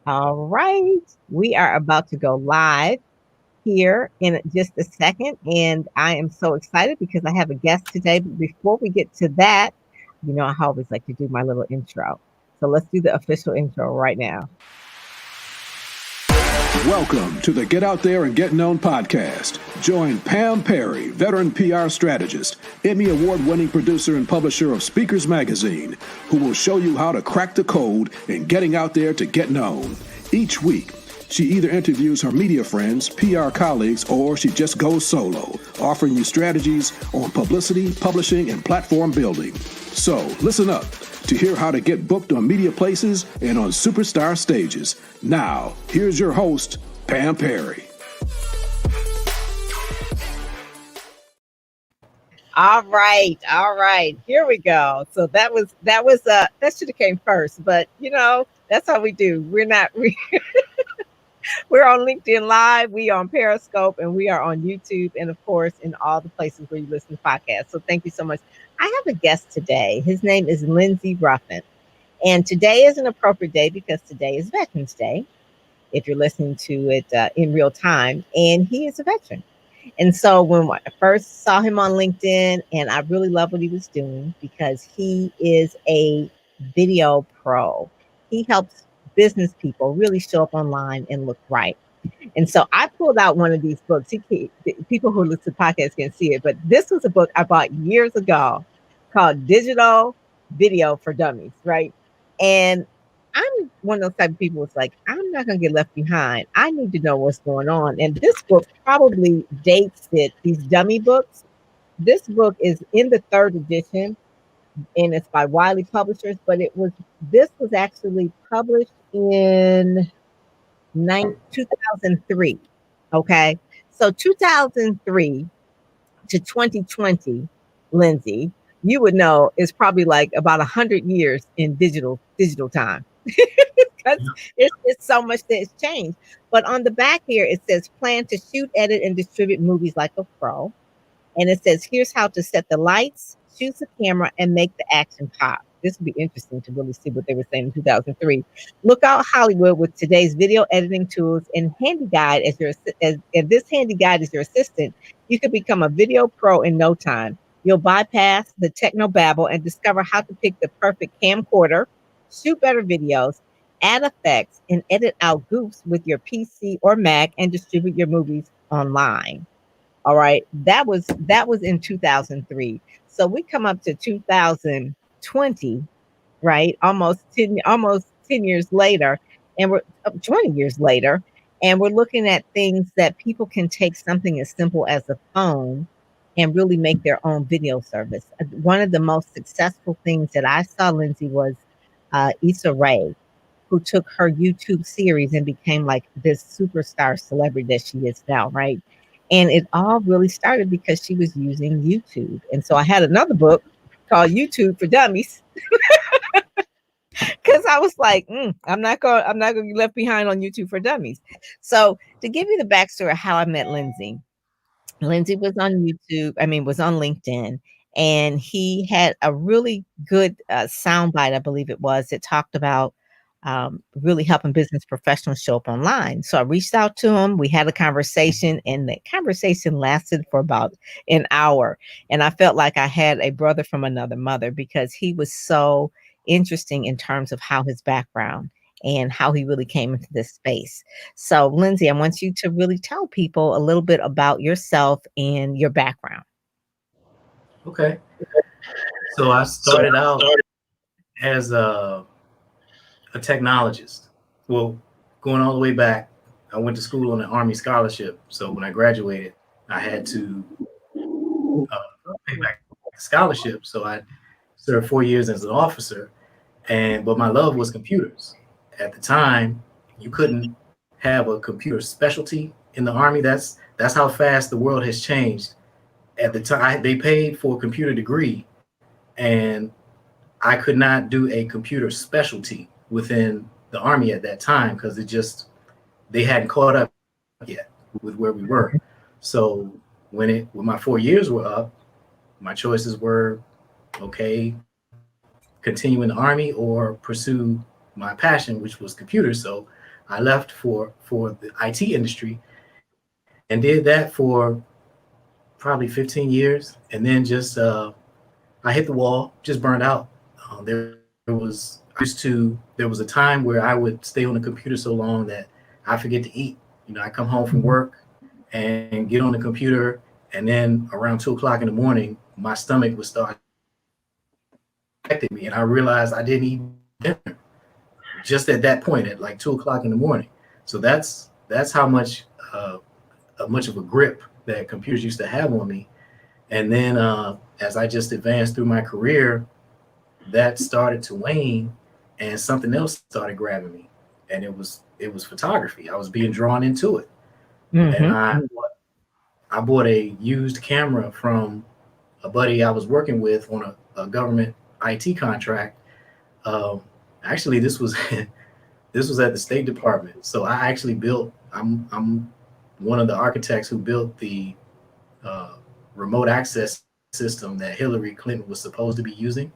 All right. We are about to go live here in just a second. And I am so excited because I have a guest today. But before we get to that, I always like to do my little intro. So let's do the official intro right now. Welcome to the Get Out There and Get Known podcast. Join Pam Perry, veteran PR strategist, Emmy award-winning producer and publisher of Speakers Magazine, who will show you how to crack the code in getting out there to get known. Each week, she either interviews her media friends, PR colleagues, or she just goes solo, offering you strategies on publicity, publishing, and platform building. So listen up to hear how to get booked on media places and on superstar stages. Now, here's your host, Pam Perry. All right. Here we go. So that should have came first, but that's how we do. We're on LinkedIn Live, we are on Periscope, and we are on YouTube, and of course, in all the places where you listen to podcasts. So thank you so much. I have a guest today. His name is Lenzy Ruffin. And today is an appropriate day because today is Veterans Day, if you're listening to it in real time. And he is a veteran. And so when I first saw him on LinkedIn, and I really love what he was doing because he is a video pro. He helps business people really show up online and look right. And so I pulled out one of these books. People who listen to podcasts can see it, but this was a book I bought years ago called Digital Video for Dummies, right? And I'm one of those type of people who's like, I'm not going to get left behind. I need to know what's going on. And this book probably dates it, these dummy books. This book is in the third edition and it's by Wiley Publishers, but this was actually published in 2003. Okay. So 2003 to 2020, Lenzy, you would know is probably like about 100 years in digital time. Because it's so much that has changed. But on the back here, it says plan to shoot, edit, and distribute movies like a pro. And it says, here's how to set the lights, choose the camera, and make the action pop. This would be interesting to really see what they were saying in 2003. Look out Hollywood with today's video editing tools and handy guide if this handy guide is your assistant, you could become a video pro in no time. You'll bypass the techno babble and discover how to pick the perfect camcorder, shoot better videos, add effects, and edit out goofs with your PC or Mac and distribute your movies online. All right. That was in 2003. So we come up to 2020, right? Almost 10 years later, and we're 20 years later, and we're looking at things that people can take something as simple as a phone and really make their own video service. One of the most successful things that I saw, Lenzy, was Issa Rae, who took her YouTube series and became like this superstar celebrity that she is now, right? And it all really started because she was using YouTube. And so I had another book called YouTube for Dummies because I was like, I'm not going to be left behind on YouTube for Dummies. So to give you the backstory of how I met Lenzy, Lenzy was on was on LinkedIn, and he had a really good soundbite, I believe it was, that talked about really helping business professionals show up online. So I reached out to him. We had a conversation, and the conversation lasted for about an hour. And I felt like I had a brother from another mother because he was so interesting in terms of how his background and how he really came into this space. So, Lenzy, I want you to really tell people a little bit about yourself and your background. Okay. So I started out as a technologist. Well, going all the way back, I went to school on an Army scholarship. So when I graduated, I had to pay back the scholarship. So I served 4 years as an officer, but my love was computers. At the time, you couldn't have a computer specialty in the Army. That's how fast the world has changed. At the time, they paid for a computer degree, and I could not do a computer specialty within the Army at that time because they hadn't caught up yet with where we were. So when my 4 years were up, my choices were, okay, continue in the Army or pursue my passion, which was computers. So I left for the IT industry and did that for probably 15 years, and then just I hit the wall, just burned out. There was a time where I would stay on the computer so long that I forget to eat. I come home from Mhm. work and get on the computer, and then around 2 o'clock in the morning, my stomach would start affecting me, and I realized I didn't eat dinner just at that point at like 2 o'clock in the morning. So that's how much of a grip that computers used to have on me. And then as I just advanced through my career, that started to wane, and something else started grabbing me, and it was photography. I was being drawn into it, and Mhm. I bought a used camera from a buddy I was working with on a government IT contract. Um, Actually, this was this was at the State Department. So I actually built. I'm one of the architects who built the uh, remote access system that Hillary Clinton was supposed to be using.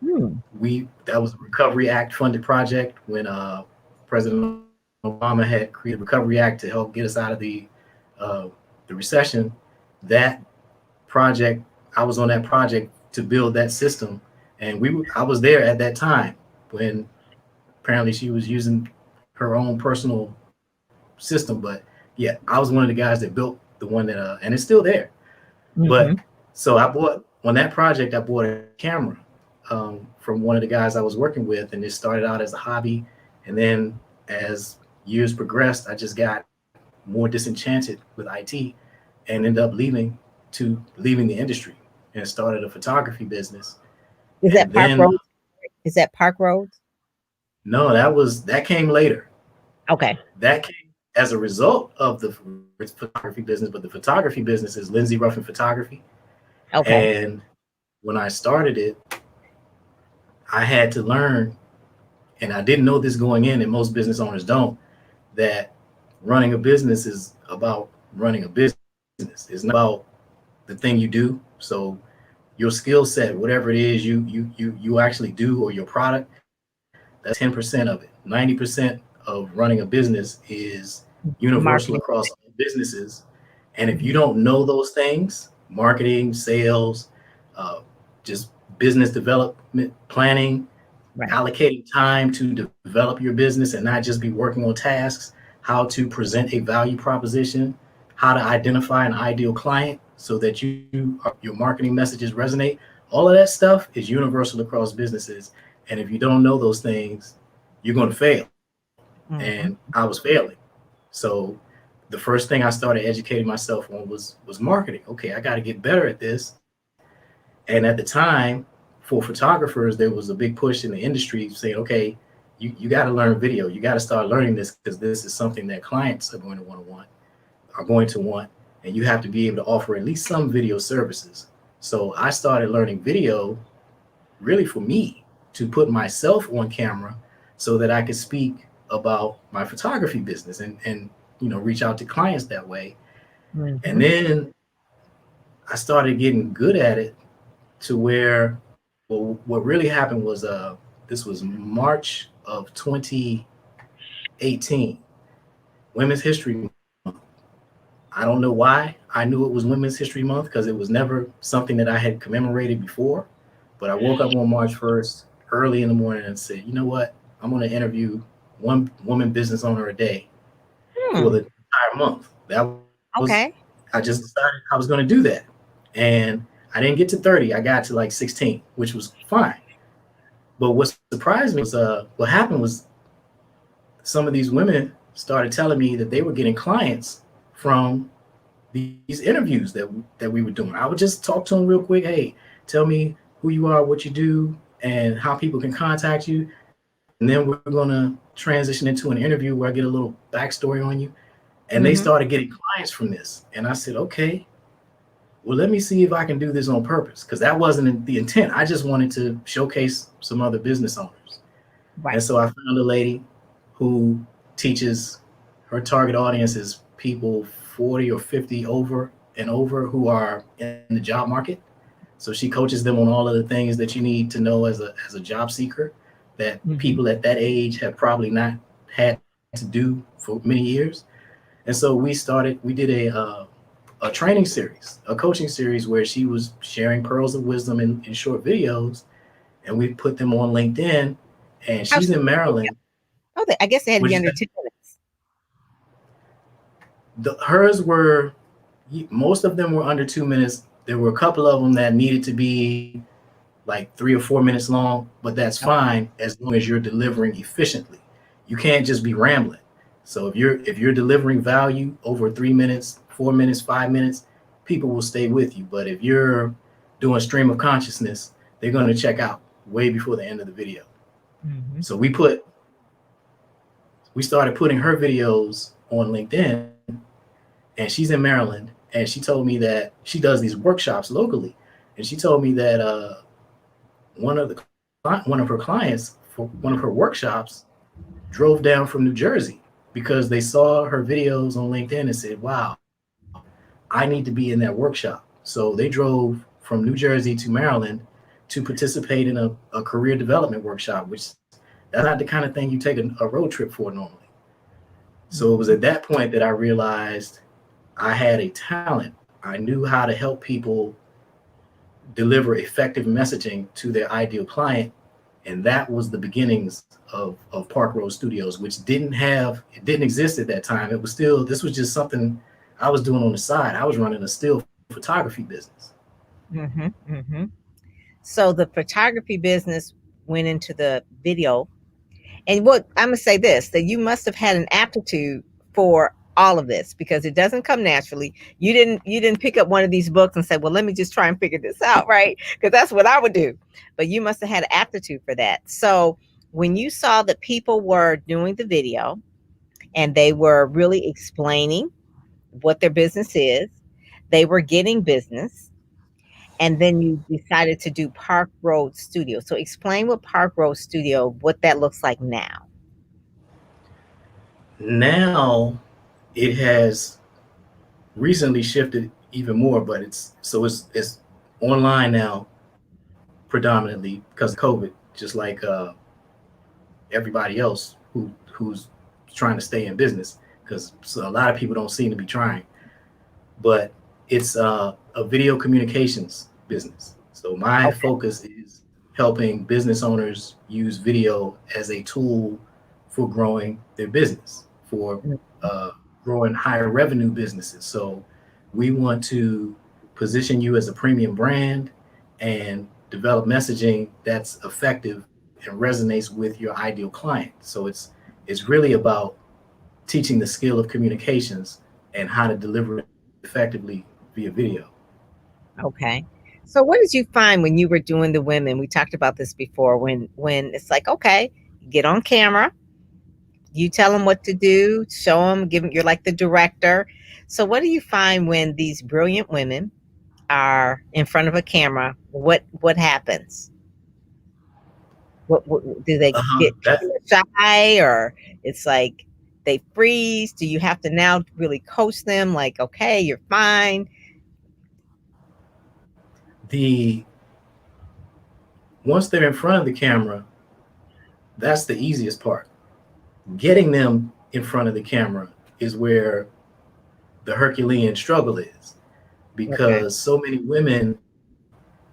Mm. We That was a Recovery Act funded project when President Obama had created Recovery Act to help get us out of uh, the recession. That project, I was on that project to build that system, and I was there at that time when apparently she was using her own personal system. But yeah, I was one of the guys that built the one that and it's still there. But Mhm. so I bought on that project, I bought a camera from one of the guys I was working with, and it started out as a hobby, and then as years progressed, I just got more disenchanted with IT and ended up leaving the industry and started a photography business. Is And that Park then Road? Is that Park Roads? no, that came later. Okay. That came as a result of the photography business, but the photography business is Lenzy Ruffin Photography. Okay. And when I started it, I had to learn, and I didn't know this going in, and most business owners don't, that running a business is about running a business. It's not about the thing you do. So your skill set, whatever it is you actually do, or your product, that's 10% of it. 90% of running a business is universal Marketing. across all businesses. And if you Mhm. don't know those things, marketing, sales, uh, just business development planning, Right. allocating time to develop your business and not just be working on tasks, how to present a value proposition, how to identify an ideal client so that your marketing messages resonate. All of that stuff is universal across businesses. And if you don't know those things, you're going to fail. And I Mhm. was failing. So the first thing I started educating myself on was marketing. Okay, I got to get better at this. And at the time, for photographers, there was a big push in the industry saying, okay, you got to learn video. You got to start learning this because this is something that clients are going to want, and you have to be able to offer at least some video services. So I started learning video really for me to put myself on camera so that I could speak about my photography business and reach out to clients that way. And Mhm. then I started getting good at it to where, well, what really happened was this was March of 2018, Women's History Month. I don't know why I knew it was Women's History Month because it was never something that I had commemorated before. But I woke up on March 1st early in the morning and said, you know what? I'm going to interview one woman business owner a day for Hmm. the entire month. Okay. I just decided I was going to do that. And I didn't get to 30. I got to like 16, which was fine. But what surprised me was what happened was some of these women started telling me that they were getting clients from these interviews that we were doing. I would just talk to them real quick. Hey, tell me who you are, what you do, and how people can contact you. And then we're gonna transition into an interview where I get a little backstory on you. And they Mhm. started getting clients from this. And I said, okay, well, let me see if I can do this on purpose. Because that wasn't the intent. I just wanted to showcase some other business owners. And Right. so I found a lady who teaches, her target audience is people 40 or 50 over and over who are in the job market. So she coaches them on all of the things that you need to know as a job seeker that Mhm. people at that age have probably not had to know. to do for many years. And so we did a training series, a coaching series where she was sharing pearls of wisdom in short videos, and we put them on LinkedIn. And How she's in Maryland. Oh, I guess they had to Which be under 2 minutes. hers were, most of them were under 2 minutes. There were a couple of them that needed to be like 3 or 4 minutes long, but that's fine as long as you're delivering efficiently. You can't just be rambling. So if you're delivering value over 3 minutes, 4 minutes, 5 minutes, people will stay with you. But if you're doing stream of consciousness, they're going to check out way before the end of the video. Mm-hmm. So we started putting her videos on LinkedIn, and she's in Maryland, and she told me that she does these workshops locally, and she told me that one of her clients for one of her workshops drove down from New Jersey because they saw her videos on LinkedIn and said, "Wow, I need to be in that workshop." So they drove from New Jersey to Maryland to participate in a career development workshop, which that's not the kind of thing you take a road trip for normally. So it was at that point that I realized I had a talent. I knew how to help people deliver effective messaging to their ideal client. And that was the beginnings of Park Road Studios, which didn't exist at that time. This was just something I was doing on the side. I was running a still photography business. Mm-hmm. Mm-hmm. So the photography business went into the video. And what I'm gonna say this, that you must have had an aptitude for all of this because it doesn't come naturally. You didn't pick up one of these books and say, well, let me just try and figure this out, right? Because that's what I would do. But you must have had an aptitude for that. So when you saw that people were doing the video and they were really explaining what their business is, they were getting business, and then you decided to do Park Road Studio. So explain what Park Road Studio, what that looks like now. Now it has recently shifted even more, but it's online now predominantly because of COVID, just like everybody else who's trying to stay in business, because a lot of people don't seem to be trying. But it's a video communications business. So my Okay. focus is helping business owners use video as a tool for growing their business, for uh, growing higher revenue businesses. So we want to position you as a premium brand and develop messaging that's effective and resonates with your ideal client. So it's really about teaching the skill of communications and how to deliver it effectively via video. Okay. So what did you find when you were doing the women? We talked about this before when it's like, okay, get on camera, you tell them what to do, show them, give them, you're like the director. So what do you find when these brilliant women are in front of a camera? What happens? What do they get That shy, or it's like they freeze? Do you have to now really coach them like, okay, you're fine? the Once they're in front of the camera, that's the easiest part. Getting them in front of the camera is where the Herculean struggle is, Okay. because so many women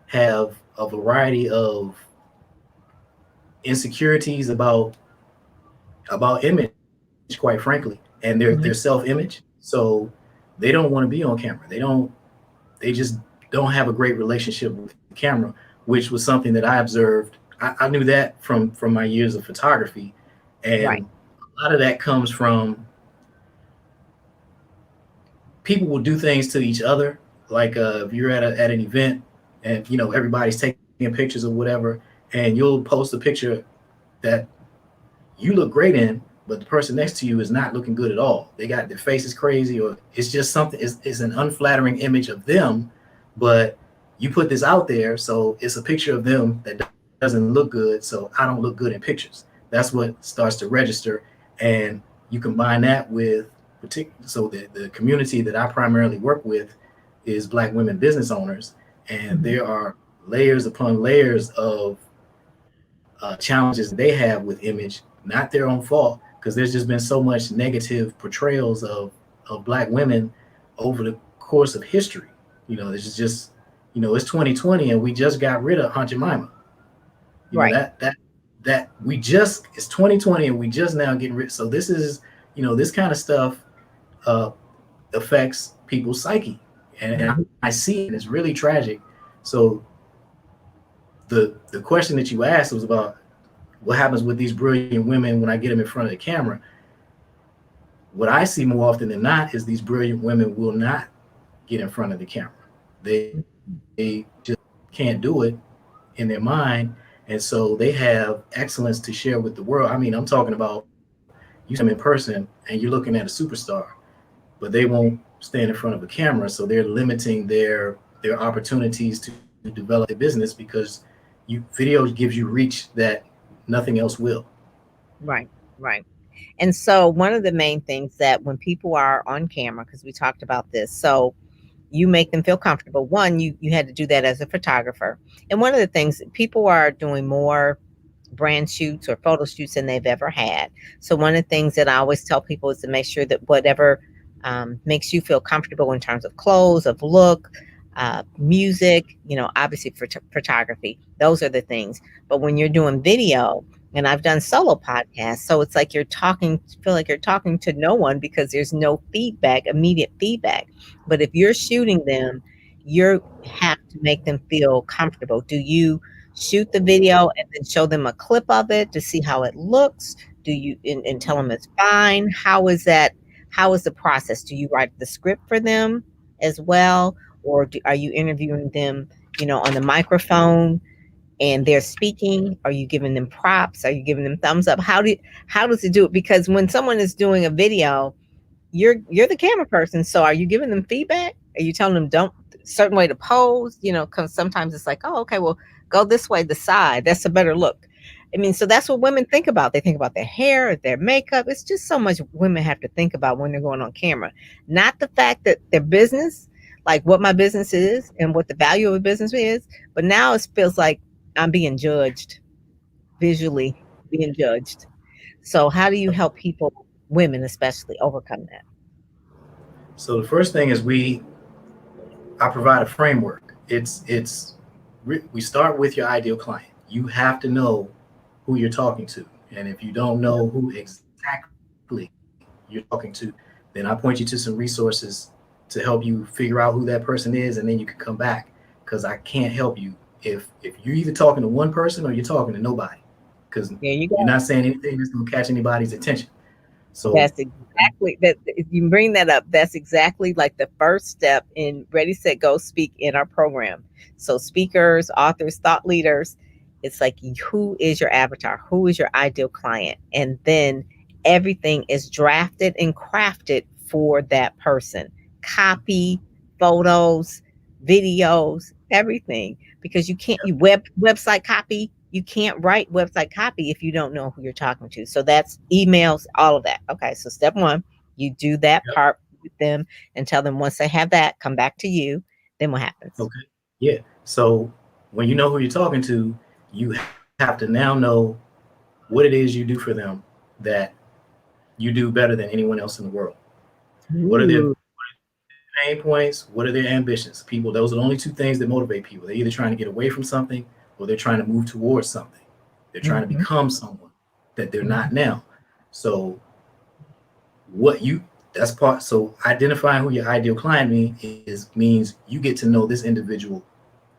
have a variety of insecurities about image, quite frankly, and Mhm. their self-image. So they don't want to be on camera. They just don't have a great relationship with the camera, which was something that I observed. I knew that from my years of photography, Right. and a lot of that comes from people will do things to each other. Like if you're at an event and everybody's taking pictures or whatever, and you'll post a picture that you look great in, but the person next to you is not looking good at all. They got their face is crazy, or it's just something. It's an unflattering image of them, but you put this out there, so it's a picture of them that doesn't look good. So I don't look good in pictures. That's what starts to register, and you combine that with so the community that I primarily work with is Black women business owners, and Mhm. there are layers upon layers of challenges they have with image, not their own fault, because there's just been so much negative portrayals of Black women over the course of history. This is just, it's 2020 and we just got rid of Aunt Jemima. Right. That we just, it's 2020 and we just now getting rid. So this is, this kind of stuff affects people's psyche, and I see it, and it's really tragic. So the question that you asked was about what happens with these brilliant women when I get them in front of the camera. What I see more often than not is these brilliant women will not get in front of the camera. They just can't do it in their mind, and so they have excellence to share with the world. I mean, I'm talking about you see them in person and you're looking at a superstar, but they won't stand in front of a camera, so they're limiting their opportunities to develop their business because video gives you reach that nothing else will. Right. Right. And so one of the main things that when people are on camera, because we talked about this, so you make them feel comfortable. One, you had to do that as a photographer. And one of the things, people are doing more brand shoots or photo shoots than they've ever had. So one of the things that I always tell people is to make sure that whatever makes you feel comfortable in terms of clothes, of look, music, obviously for photography, those are the things. But when you're doing video, and I've done solo podcasts, so it's like feel like you're talking to no one because there's no feedback, immediate feedback. But if you're shooting them, you have to make them feel comfortable. Do you shoot the video and then show them a clip of it to see how it looks? Do you and tell them it's fine? How is that? How is the process? Do you write the script for them as well? Or are you interviewing them, on the microphone and they're speaking? Are you giving them props? Are you giving them thumbs up? How does it do it? Because when someone is doing a video, you're the camera person. So are you giving them feedback? Are you telling them don't certain way to pose? Because sometimes it's like, oh, okay, well, go this way, the side. That's a better look. I mean, so that's what women think about. They think about their hair, their makeup. It's just so much women have to think about when they're going on camera. Not the fact that their business, like what my business is and what the value of a business is, but now it feels like I'm being judged, visually being judged. So how do you help people, women especially, overcome that? So the first thing is I provide a framework. We start with your ideal client. You have to know who you're talking to. And if you don't know who exactly you're talking to, then I point you to some resources to help you figure out who that person is, and then you can come back, because I can't help you if you're either talking to one person or you're talking to nobody, because you're not saying anything that's going to catch anybody's attention. So that's exactly that. If you bring that up, that's exactly like the first step in Ready, Set, Go, Speak in our program. So speakers, authors, thought leaders, it's like, who is your avatar? Who is your ideal client? And then everything is drafted and crafted for that person. Copy, photos, videos, everything. Because you can't, website copy, you can't write website copy if you don't know who you're talking to. So that's emails, all of that. Okay, so step one, you do that part with them and tell them once they have that, come back to you. Then what happens? Okay. Yeah. So when you know who you're talking to, you have to now know what it is you do for them that you do better than anyone else in the world. What are their pain points? What are their ambitions? People, those are the only two things that motivate people. They're either trying to get away from something or they're trying to move towards something. They're trying to become someone that they're not now. So so identifying who your ideal client means you get to know this individual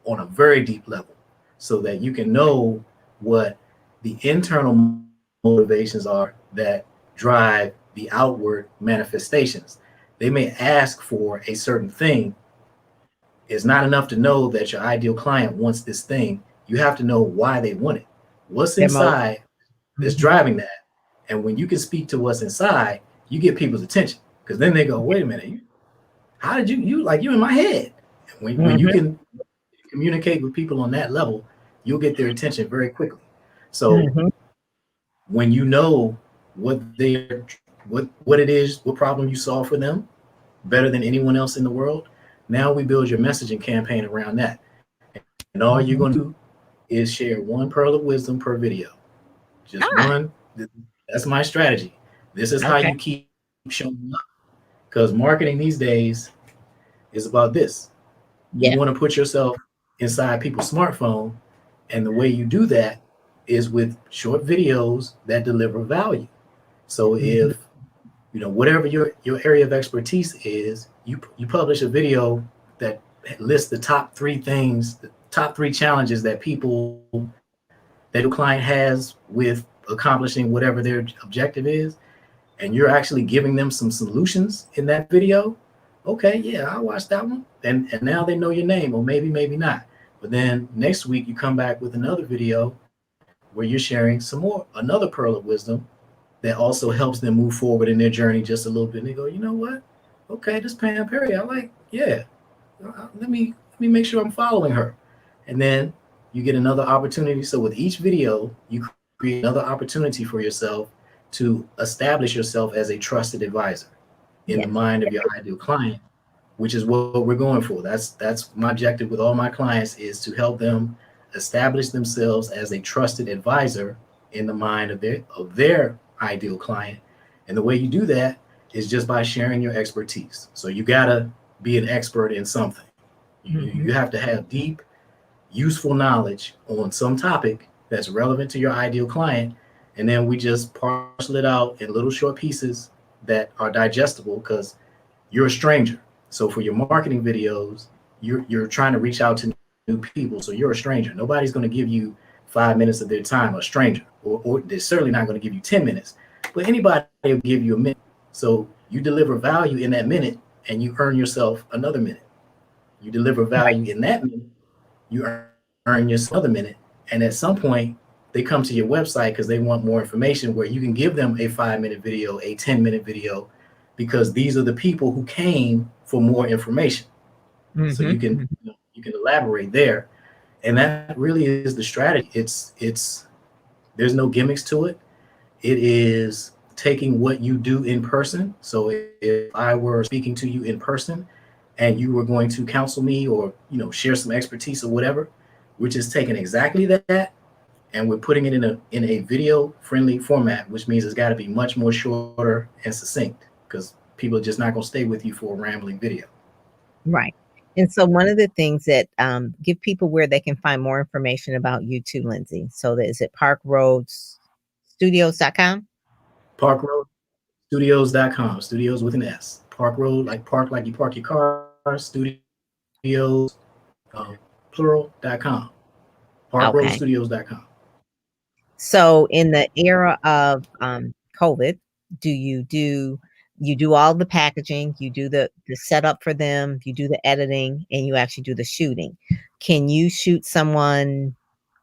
on a very deep level, so that you can know what the internal motivations are that drive the outward manifestations. They may ask for a certain thing. It's not enough to know that your ideal client wants this thing. You have to know why they want it. What's inside that's driving that? And when you can speak to what's inside, you get people's attention, because then they go, wait a minute, how did you in my head? And when you can communicate with people on that level, you'll get their attention very quickly. So when you know what it is, what problem you solve for them better than anyone else in the world, now we build your messaging campaign around that. And all you're going to do is share one pearl of wisdom per video. Just one. That's my strategy. This is how Okay. you keep showing up. Because marketing these days is about this. You Yeah. want to put yourself inside people's smartphone, and the way you do that is with short videos that deliver value. So Hmm. if whatever your area of expertise is, you publish a video that lists the top three things, the top three challenges that that your client has with accomplishing whatever their objective is, and you're actually giving them some solutions in that video. Okay, yeah, I'll watch that one. And now they know your name, or maybe not. But then next week you come back with another video where you're sharing some more, another pearl of wisdom that also helps them move forward in their journey just a little bit. And they go, you know what? Okay, this Pam Perry, I like. Yeah, let me make sure I'm following her. And then you get another opportunity. So with each video, you create another opportunity for yourself to establish yourself as a trusted advisor in the Yes. mind of your ideal client, which is what we're going for. That's my objective with all my clients, is to help them establish themselves as a trusted advisor in the mind of their ideal client. And the way you do that is just by sharing your expertise. So you gotta be an expert in something. You Hmm. have to have deep, useful knowledge on some topic that's relevant to your ideal client. And then we just parcel it out in little short pieces that are digestible, because you're a stranger. So for your marketing videos, you're trying to reach out to new people. So you're a stranger. Nobody's going to give you 5 minutes of their time, a stranger, or they're certainly not going to give you 10 minutes. But anybody will give you a minute. So you deliver value in that minute, and you earn yourself another minute. You deliver Right. value in that minute, you earn yourself another minute. And at some point, they come to your website because they want more information, where you can give them a 5 minute video, a 10-minute video, because these are the people who came for more information. So Hmm. you can elaborate there. And that really is the strategy. It's there's no gimmicks to it. It is taking what you do in person. So if I were speaking to you in person and you were going to counsel me, or share some expertise or whatever, we're just taking exactly that, and we're putting it in a video friendly format, which means it's got to be much more shorter and succinct, because people are just not going to stay with you for a rambling video. Right. And so one of the things that give people where they can find more information about you too, Lenzy. So that is it parkroadstudios.com? Parkroadstudios.com, studios with an S. Park Road, like park, like you park your car, studios, plural.com. Okay. Parkroadstudios.com. So in the era of COVID, do you do all the packaging, you do the setup for them, you do the editing, and you actually do the shooting. Can you shoot someone,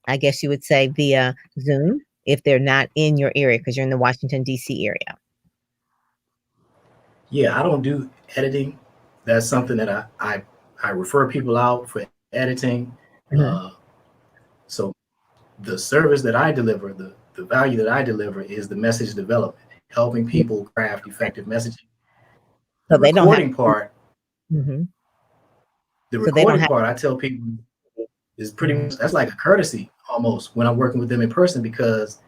I guess you would say via Zoom, if they're not in your area because you're in the Washington D.C. area? Yeah, I don't do editing. That's something that I refer people out for editing. Uh, Mhm. so the service that I deliver, the value that I deliver, is the message development, helping Yeah. people craft effective messaging. The So they don't have recording part, mhm. the So they don't recording have part, I tell people, is pretty mhm. much, that's like a courtesy almost when I'm working with them in person, because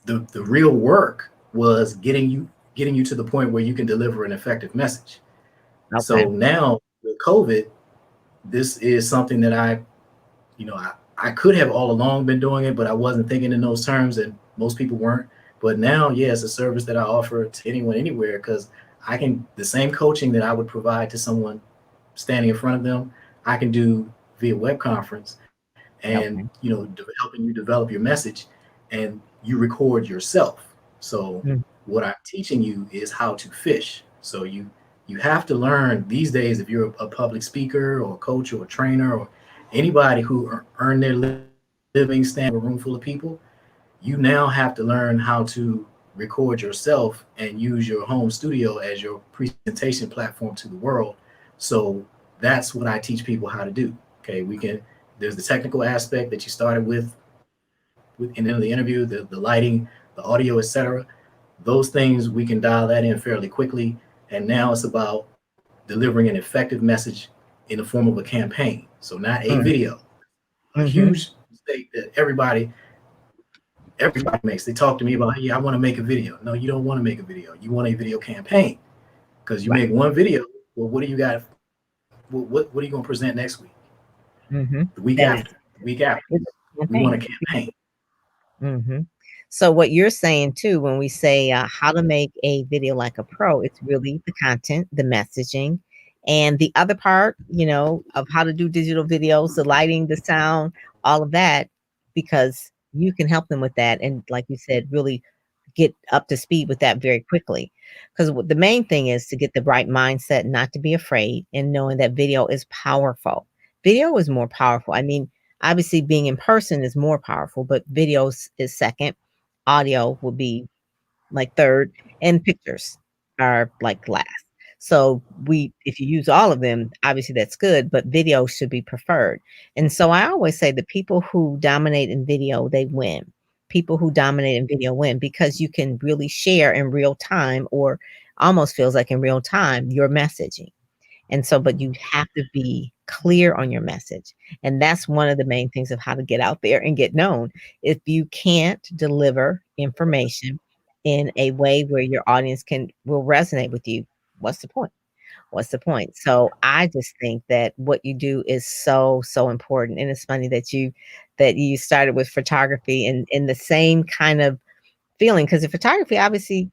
the real work was getting you to the point where you can deliver an effective message. Okay. So now with COVID, this is something that I could have all along been doing it, but I wasn't thinking in those terms, and most people weren't. But now, yeah, it's a service that I offer to anyone, anywhere, because I can, the same coaching that I would provide to someone standing in front of them, I can do via web conference, and Okay. helping you develop your message, and you record yourself. So Mm. what I'm teaching you is how to fish. So you have to learn these days, if you're a public speaker or a coach or a trainer or anybody who earn their living standing in front of a room full of people, you now have to learn how to record yourself and use your home studio as your presentation platform to the world. So that's what I teach people how to do. Okay, there's the technical aspect that you started with in the interview, the lighting, the audio, etc. Those things we can dial that in fairly quickly. And now it's about delivering an effective message in the form of a campaign. So not a Mm. video. A Mhm. huge mistake that everybody everybody makes. They talk to me about, yeah, I want to make a video. No, you don't want to make a video. You want a video campaign, because you Right. make one video. Well, what do you got? What are you going to present next week? Mm-hmm. The week That is after? The week after? it's a We want a campaign. campaign. Mm-hmm. So what you're saying too, when we say how to make a video like a pro, it's really the content, the messaging, and the other part, of how to do digital videos, the lighting, the sound, all of that, because you can help them with that. And like you said, really get up to speed with that very quickly. Because the main thing is to get the right mindset, not to be afraid, and knowing that video is powerful. Video is more powerful. I mean, obviously being in person is more powerful, but videos is second. Audio will be like third, and pictures are like last. So if you use all of them, obviously that's good, but video should be preferred. And so I always say the people who dominate in video, they win. People who dominate in video win because you can really share in real time, or almost feels like in real time, your messaging. And so, but you have to be clear on your message. And that's one of the main things of how to get out there and get known. If you can't deliver information in a way where your audience will resonate with you, what's the point? What's the point? So I just think that what you do is so, so important. And it's funny that you started with photography and in the same kind of feeling, because the photography, obviously,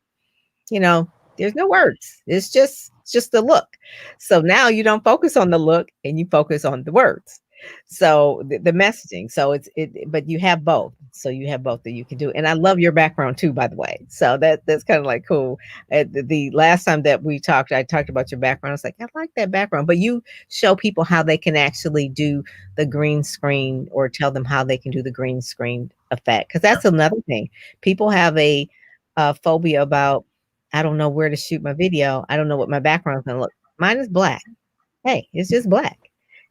you know, there's no words. It's just the look. So now you don't focus on the look and you focus on the words. So the messaging. So but you have both. So you have both that you can do. And I love your background too, by the way. So that's kind of like cool. The last time that we talked, I talked about your background. I was like, I like that background. But you show people how they can actually do the green screen, or tell them how they can do the green screen effect. Because that's another thing. People have a phobia about, I don't know where to shoot my video. I don't know what my background's gonna look. Mine is black. Hey, it's just black.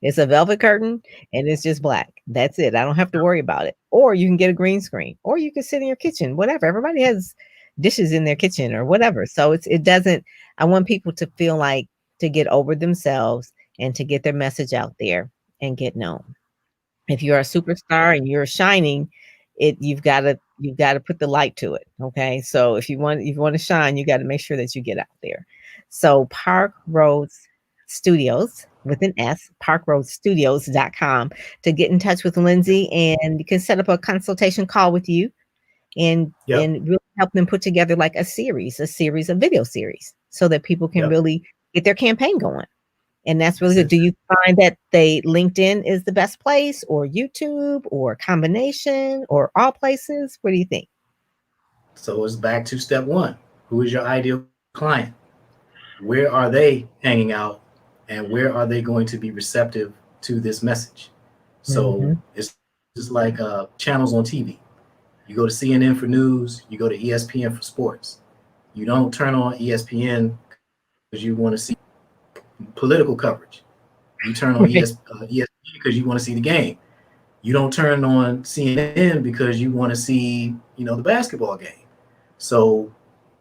It's a velvet curtain and it's just black. That's it. I don't have to worry about it. Or you can get a green screen, or you can sit in your kitchen, whatever. Everybody has dishes in their kitchen or whatever. So it doesn't, I want people to feel like, to get over themselves and to get their message out there and get known. If you're a superstar and you're shining, you've got to put the light to it. Okay. So if you want to shine, you got to make sure that you get out there. So Park Roads Studios with an S, parkroadstudios.com, to get in touch with Lenzy, and you can set up a consultation call with you and Yep. and really help them put together like a series of video series, so that people can Yep. really get their campaign going. And that's really That's good. it. Do you find that LinkedIn is the best place, or YouTube, or combination, or all places? What do you think? So it's back to step one. Who is your ideal client? Where are they hanging out? And where are they going to be receptive to this message? So Mhm. it's just like channels on TV. You go to CNN for news, you go to ESPN for sports. You don't turn on ESPN because you want to see political coverage. You turn on Right. ESPN because you want to see the game. You don't turn on CNN because you want to see, the basketball game. So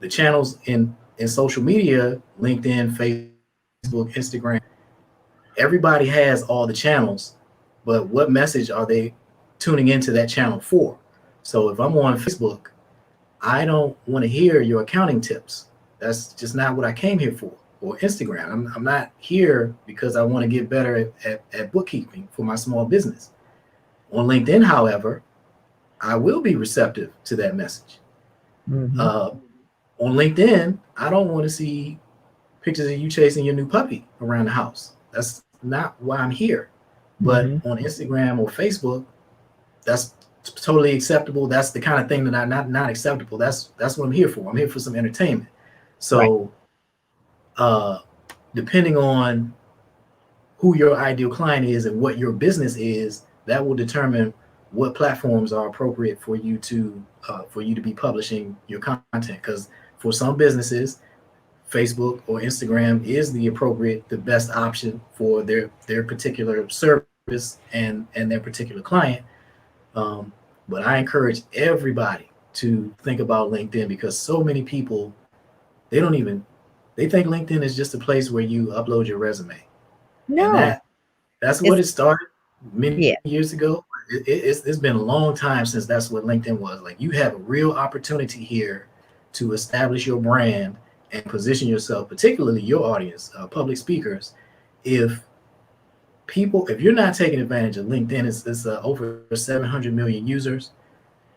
the channels in social media, LinkedIn, Facebook, Instagram, everybody has all the channels, but what message are they tuning into that channel for? So if I'm on Facebook, I don't want to hear your accounting tips. That's just not what I came here for. Or Instagram, I'm not here because I want to get better at bookkeeping for my small business. On LinkedIn, however, I will be receptive to that message. Mhm. Uh, on LinkedIn, I don't want to see pictures of you chasing your new puppy around the house. That's not why I'm here. But Mhm. on Instagram or Facebook, that's totally acceptable. That's the kind of thing that I not acceptable. That's what I'm here for. I'm here for some entertainment. Right. So uh, depending on who your ideal client is and what your business is, that will determine what platforms are appropriate for you to be publishing your content. Because for some businesses, Facebook or Instagram is the best option for their particular service and their particular client. Um, but I encourage everybody to think about LinkedIn, because so many people, they don't even they think LinkedIn is just a place where you upload your resume, and No. that's what It's it started many Yeah. years ago. It's been a long time since that's what LinkedIn was. Like, you have a real opportunity here to establish your brand and position yourself, particularly your audience, public speakers. If you're not taking advantage of LinkedIn, it's over 700 million users.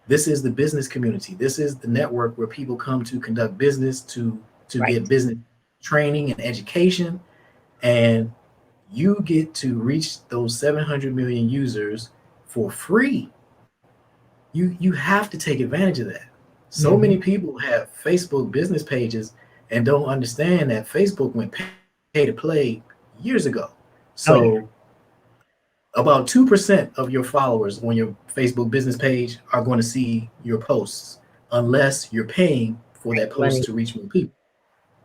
This is the business community. This is the network where people come to conduct business, to Right. get business training and education. And you get to reach those 700 million users for free. You have to take advantage of that. So many people have Facebook business pages and don't understand that Facebook went pay to play years ago. So about 2% of your followers on your Facebook business page are going to see your posts unless you're paying for that post to reach more people.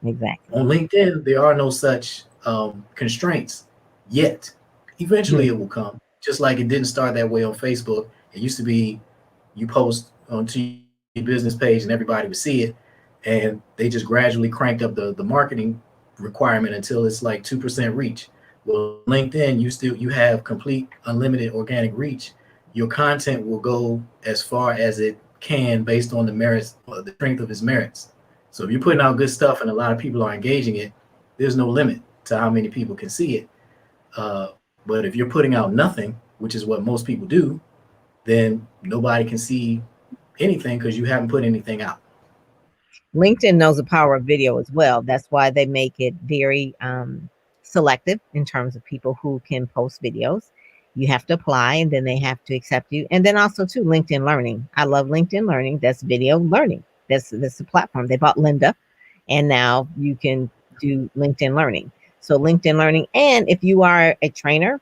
Exactly. On LinkedIn, there are no such constraints yet. Eventually it will come, just like it didn't start that way on Facebook. It used to be you post onto your business page and everybody would see it, and they just gradually cranked up the marketing requirement until it's like 2% reach. Well, LinkedIn, you have complete unlimited organic reach. Your content will go as far as it can based on the merits, the strength of its merits. So if you're putting out good stuff and a lot of people are engaging it, there's no limit to how many people can see it. But if you're putting out nothing, which is what most people do, then nobody can see anything because you haven't put anything out. LinkedIn knows the power of video as well. That's why they make it very selective in terms of people who can post videos. You have to apply, and then they have to accept you. And then also too, LinkedIn Learning. I love LinkedIn Learning. That's video learning. That's the platform. They bought Linda, and now you can do LinkedIn Learning. So LinkedIn Learning, and if you are a trainer,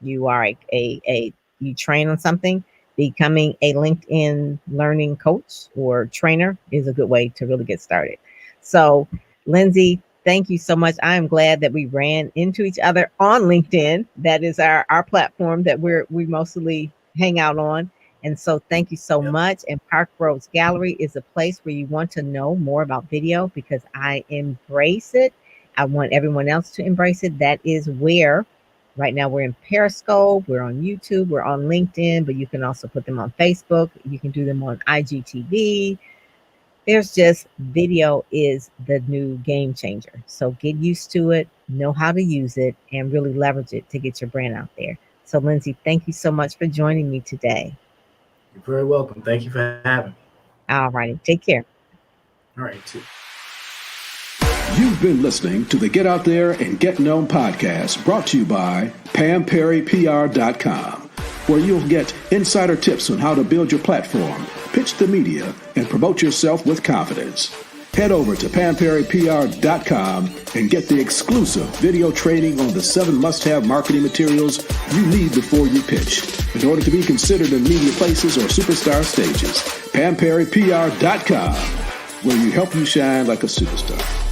you are you train on something, becoming a LinkedIn Learning coach or trainer is a good way to really get started. So, Lenzy, thank you so much. I am glad that we ran into each other on LinkedIn. That is our platform that we mostly hang out on. And so thank you so much. And Park Roads Gallery is a place where you want to know more about video, because I embrace it. I want everyone else to embrace it. That is where right now we're in Periscope, we're on YouTube, we're on LinkedIn, but you can also put them on Facebook. You can do them on IGTV. There's just video is the new game changer. So get used to it, know how to use it, and really leverage it to get your brand out there. So Lenzy, thank you so much for joining me today. You're very welcome. Thank you for having me. All righty. Take care. All right, too. You've been listening to the Get Out There and Get Known podcast, brought to you by PamPerryPR.com, where you'll get insider tips on how to build your platform, pitch the media, and promote yourself with confidence. Head over to PamPerryPR.com and get the exclusive video training on the 7 must-have marketing materials you need before you pitch in order to be considered in media places or superstar stages. PamPerryPR.com, where we help you shine like a superstar.